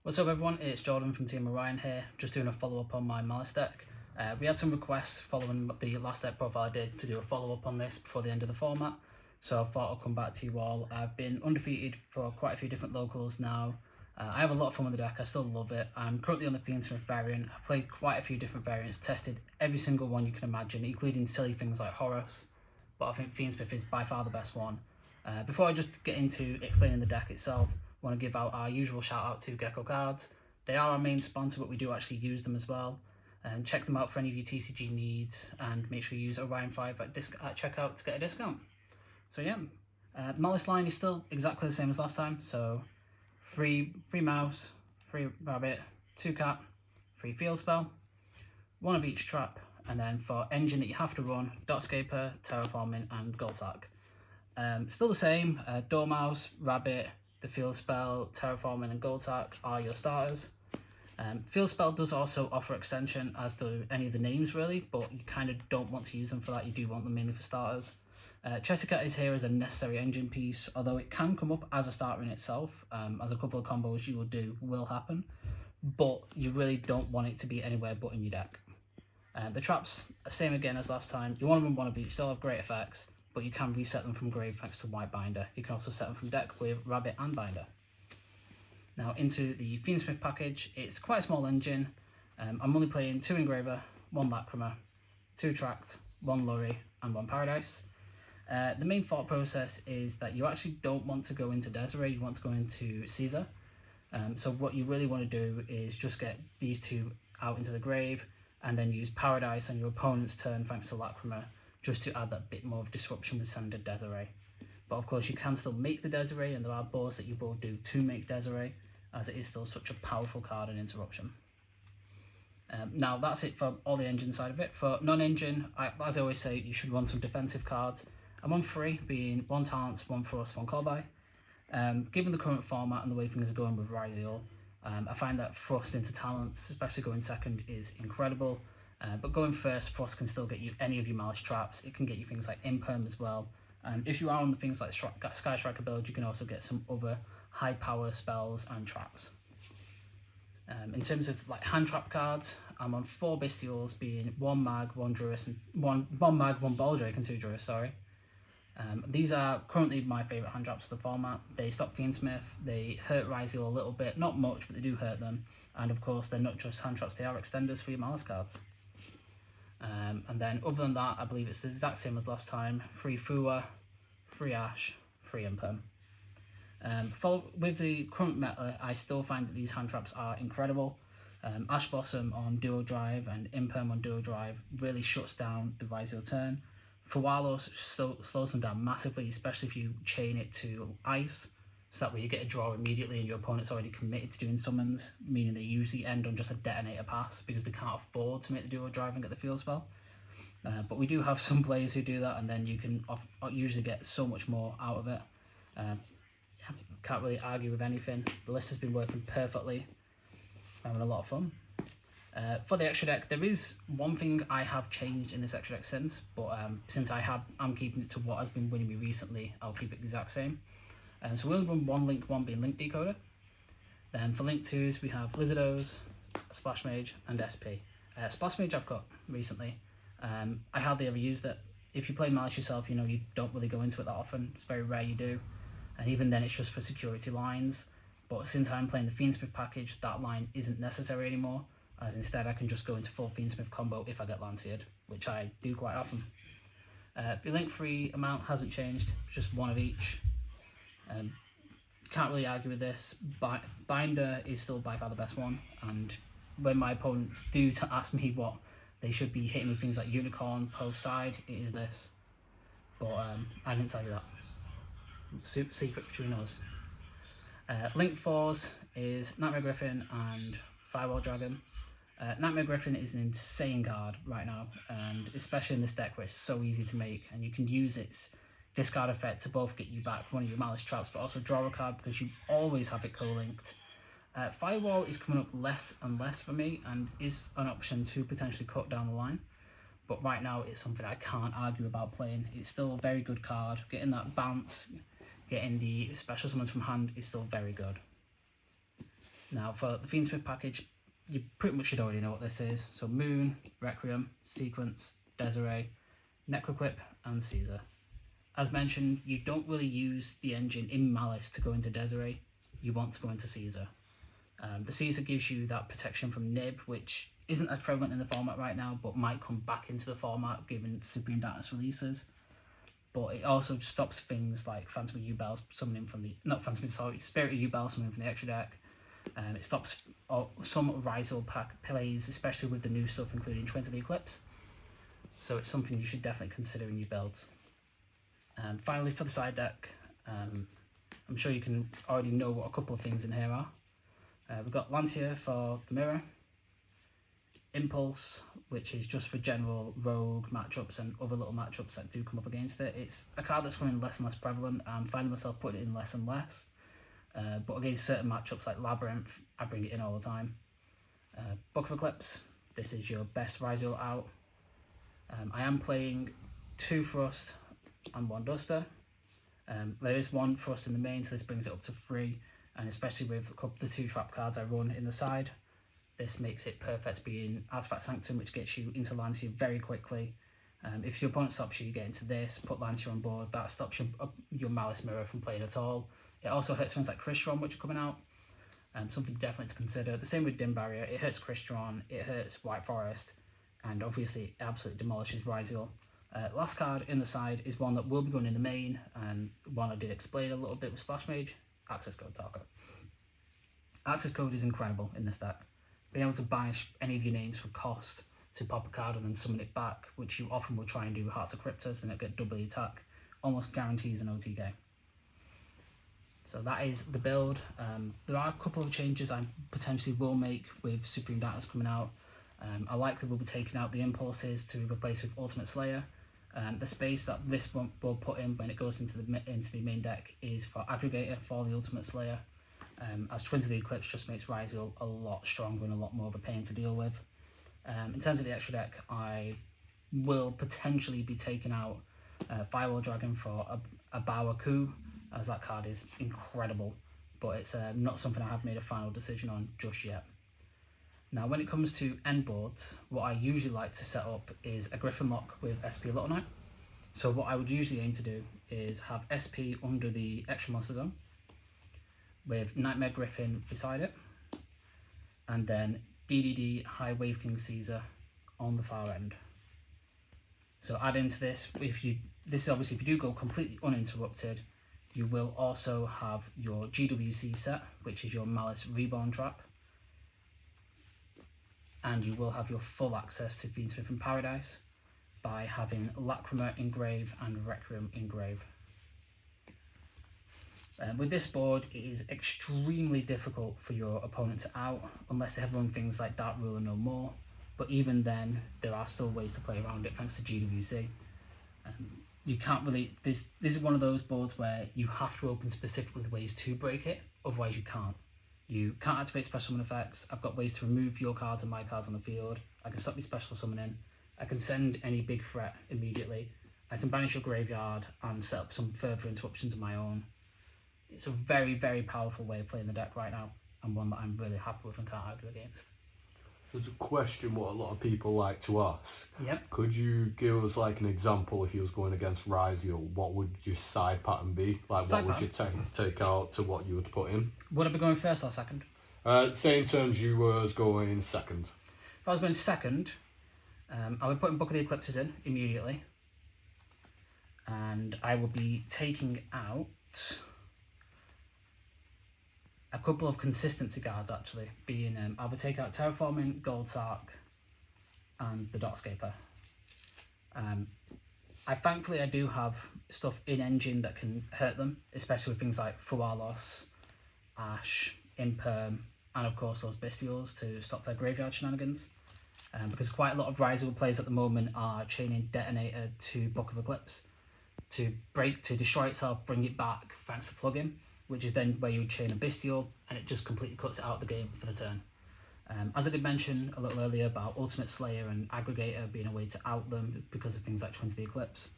What's up everyone, it's Jordan from Team Orion here, just doing a follow-up on my Malice deck. We had some requests following the last deck profile I did to do a follow-up on this before the end of the format, so I thought I'd come back to you all. I've been undefeated for quite a few different locals now. I have a lot of fun with the deck, I still love it. I'm currently on the Fiend Smith variant. I've played quite a few different variants, tested every single one you can imagine, including silly things like Horus, but I think Fiend Smith is by far the best one. Before I just get into explaining the deck itself, I want to give out our usual shout out to Gecko Cards. They are our main sponsor, but we do actually use them as well. Check them out for any of your TCG needs, and make sure you use Orion 5 at checkout to get a discount. So yeah, the Malice line is still exactly the same as last time. So free mouse, free rabbit, 2 cat, free field spell, 1 of each trap, and then for engine that you have to run, Dotscaper, Terraforming, and Goltak. Still the same, Dormouse, Rabbit, the Field Spell, Terraforming and Goltak are your starters. Field Spell does also offer extension, as do any of the names really, but you kind of don't want to use them for that, you do want them mainly for starters. Chessicat is here as a necessary engine piece, although it can come up as a starter in itself, as a couple of combos you will do will happen, but you really don't want it to be anywhere but in your deck. The traps, same again as last time, you want to run 1 of each, still have great effects, but you can reset them from grave thanks to White Binder. You can also set them from deck with Rabbit and Binder. Now into the Fiendsmith package, it's quite a small engine. I'm only playing 2 Engraver, 1 Lacrima, 2 Tract, 1 Lurry and 1 Paradise. The main thought process is that you actually don't want to go into Desiree, you want to go into Caesar. So what you really want to do is just get these 2 out into the grave and then use Paradise on your opponent's turn thanks to Lacrima, just to add that bit more of disruption with standard Desiree. But of course you can still make the Desiree, and there are boards that you both do to make Desiree, as it is still such a powerful card and interruption. Now that's it for all the engine side of it. For non-engine, as I always say, you should run some defensive cards. I'm on 3, being 1 Talents, 1 Frost, 1 Callby. Given the current format and the way things are going with Bystial, I find that Frost into Talents, especially going second, is incredible. But going first, Frost can still get you any of your Malice traps. It can get you things like Imperm as well. And if you are on the things like Sky Striker build, you can also get some other high power spells and traps. In terms of like hand trap cards, I'm on 4 Bystials, being 1 Mag, 1 Druid, and 1 Mag, 1 Baldrake, and 2 Druid, sorry. These are currently my favourite hand traps of the format. They stop Fiend Smith, they hurt Bystial a little bit, not much, but they do hurt them. And of course, they're not just hand traps, they are extenders for your Malice cards. And then other than that, I believe it's the exact same as last time. 3 Fua, 3 Ash, 3 Imperm. With the current meta, I still find that these hand traps are incredible. Ash Blossom on duo drive and Imperm on duo drive really shuts down the Bystial turn. Fualos slows them down massively, especially if you chain it to ice, so that way you get a draw immediately and your opponent's already committed to doing summons, meaning they usually end on just a detonator pass because they can't afford to make the duo drive and get the field spell. But we do have some players who do that, and then you can usually get so much more out of it. Yeah, can't really argue with anything. The list has been working perfectly. I'm having a lot of fun. For the extra deck, there is one thing I have changed in this extra deck since, but since I'm keeping it to what has been winning me recently, I'll keep it the exact same. So we'll run 1 Link 1 being Link Decoder. Then for Link 2s we have Lizardos, Splash Mage and SP. Splash Mage I've got recently. I hardly ever used it. If you play Malice yourself, you know you don't really go into it that often. It's very rare you do. And even then it's just for security lines. But since I'm playing the Fiendsmith package, that line isn't necessary anymore, as instead I can just go into full Fiendsmith combo if I get Lanciered, which I do quite often. The Link 3 amount hasn't changed, just 1 of each. Can't really argue with this. Binder is still by far the best one, and when my opponents do ask me what they should be hitting with things like Unicorn, post side, it is this. But I didn't tell you that. Super secret between us. Link 4s is Nightmare Griffin and Firewall Dragon. Nightmare Griffin is an insane card right now, and especially in this deck where it's so easy to make, and you can use its discard effect to both get you back one of your Malice traps, but also draw a card because you always have it co-linked. Firewall is coming up less and less for me, and is an option to potentially cut down the line, but right now it's something I can't argue about playing. It's still a very good card. Getting that bounce, getting the special summons from hand is still very good. Now for the Fiend Smith package, you pretty much should already know what this is. So Moon, Requiem, Sequence, Desiree, Necroquip, and Caesar. As mentioned, you don't really use the engine in Malice to go into Desiree. You want to go into Caesar. The Caesar gives you that protection from Nib, which isn't as prevalent in the format right now, but might come back into the format given Supreme Darkness releases. But it also stops things like Phantom of Ubel summoning from the... Not Phantom, sorry, Spirit of Ubel summoning from the extra deck. It stops some Rizal pack plays, especially with the new stuff, including Twin to the Eclipse. So it's something you should definitely consider in your builds. Finally, for the side deck, I'm sure you can already know what a couple of things in here are. We've got Lancia for the mirror, Impulse, which is just for general rogue matchups and other little matchups that do come up against it. It's a card that's becoming less and less prevalent. I'm finding myself putting it in less and less. But against certain matchups like Labyrinth, I bring it in all the time. Book of Eclipse, this is your best Rizal out. I am playing 2 Thrust and 1 Duster. There is 1 Thrust in the main, so this brings it up to 3. And especially with the 2 trap cards I run in the side, this makes it perfect being Artifact Sanctum, which gets you into Lancia very quickly. If your opponent stops you, you get into this, put Lancia on board, that stops your Malice mirror from playing at all. It also hurts things like Crystron, which are coming out. Something definitely to consider. The same with Dim Barrier, it hurts Crystron, it hurts White Forest, and obviously it absolutely demolishes Rizal. Last card in the side is one that will be going in the main, and one I did explain a little bit with Splash Mage, Access Code Talker. Access Code is incredible in this deck. Being able to banish any of your names for cost to pop a card and then summon it back, which you often will try and do with Hearts of Cryptus, and it'll get double attack, almost guarantees an OTK. So that is the build. There are a couple of changes I potentially will make with Supreme Darkness coming out. I likely will be taking out the Impulses to replace with Ultimate Slayer. The space that this one will put in when it goes into the main deck is for Aggregator for the Ultimate Slayer, as Twin to the Eclipse just makes Rizal a lot stronger and a lot more of a pain to deal with. In terms of the extra deck, I will potentially be taking out Firewall Dragon for a Bower Coup, as that card is incredible, but it's not something I have made a final decision on just yet. Now, when it comes to end boards, what I usually like to set up is a Griffin Lock with SP Little Knight. So what I would usually aim to do is have SP under the extra monster zone, with Nightmare Griffin beside it, and then DDD High Wave King Caesar on the far end. So add into this, this is obviously if you do go completely uninterrupted, you will also have your GWC set, which is your Malice Reborn Trap, and you will have your full access to Fiend Smith in Paradise by having Lacrima Engrave and Requiem Engrave. With this board, it is extremely difficult for your opponent to out, unless they have run things like Dark Ruler No More, but even then, there are still ways to play around it thanks to GWC. You can't really, this is one of those boards where you have to open specifically the ways to break it, otherwise you can't. You can't activate special summon effects. I've got ways to remove your cards and my cards on the field. I can stop your special summoning. I can send any big threat immediately. I can banish your graveyard and set up some further interruptions of my own. It's a very, very powerful way of playing the deck right now, and one that I'm really happy with and can't argue against. There's a question what a lot of people like to ask. Yep. Could you give us like an example if you was going against Rizal? What would your side pattern be? Like Side what would you take out to what you would put in? Would I be going first or second? Say in terms you was going second. If I was going second, I would put Book of the Eclipses in immediately. And I would be taking out a couple of consistency cards, actually, being I would take out Terraforming, Gold Sark, and the Dotscaper. Thankfully I do have stuff in engine that can hurt them, especially with things like Fualos, Ash, Imperm, and of course those Bystials to stop their graveyard shenanigans. Because quite a lot of Rizal players at the moment are chaining Detonator to Book of Eclipse to destroy itself, bring it back thanks to plugin, which is then where you would chain a Bystial, and it just completely cuts it out of the game for the turn. As I did mention a little earlier about Ultimate Slayer and Aggregator being a way to out them because of things like Twin to the Eclipse.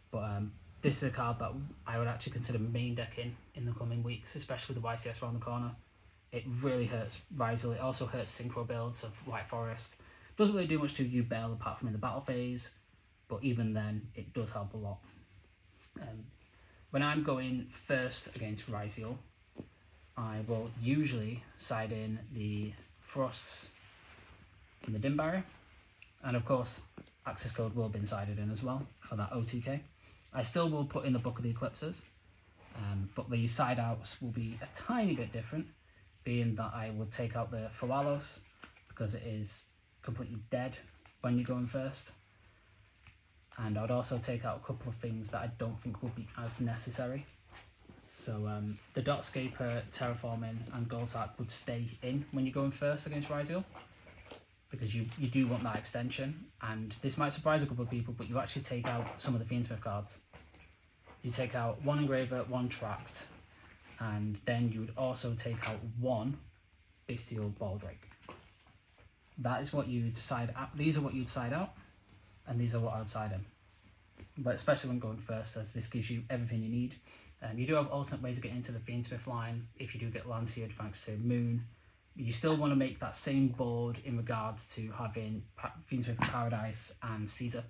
But this is a card that I would actually consider main decking in the coming weeks, especially with the YCS around the corner. it really hurts Ryzel. It also hurts synchro builds of White Forest. Doesn't really do much to you Bell apart from in the battle phase, but even then it does help a lot. When I'm going first against Ryzel, I will usually side in the Frost and the Dim Barrier, and of course access code will be sided in as well for that OTK. I still will put in the Book of the Eclipses, but the side outs will be a tiny bit different, being that I would take out the Fawalos because it is completely dead when you're going first, and I would also take out a couple of things that I don't think will be as necessary. So the Dotscaper, Terraforming and Goldsack would stay in when you're going first against Ryzel, because you do want that extension, and this might surprise a couple of people, but you actually take out some of the Fiendsmith cards. You take out one Engraver, one Tract, and then you would also take out one Bystial Baldrake. That is what you decide out. These are what you'd side out, and these are what I would side in. But especially when going first, as this gives you everything you need. You do have alternate ways of getting into the Fiendsmith line if you do get Lanciered thanks to Moon. You still want to make that same board in regards to having Fiendsmith Paradise and Caesar,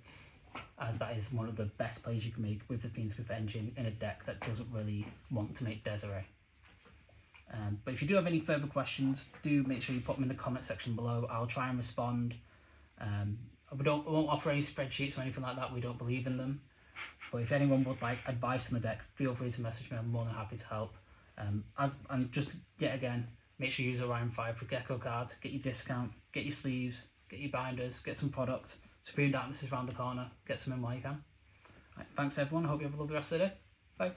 as that is one of the best plays you can make with the Fiendsmith engine in a deck that doesn't really want to make Desiree. But if you do have any further questions, do make sure you put them in the comment section below. I'll try and respond. We won't offer any spreadsheets or anything like that. We don't believe in them. But if anyone would like advice on the deck, feel free to message me. I'm more than happy to help. And just yet again, make sure you use Orion 5 for Gecko card. Get your discount, get your sleeves, get your binders, get some product. Supreme Darkness is around the corner. Get some in while you can. Right, thanks everyone. I hope you have a lovely rest of the day. Bye.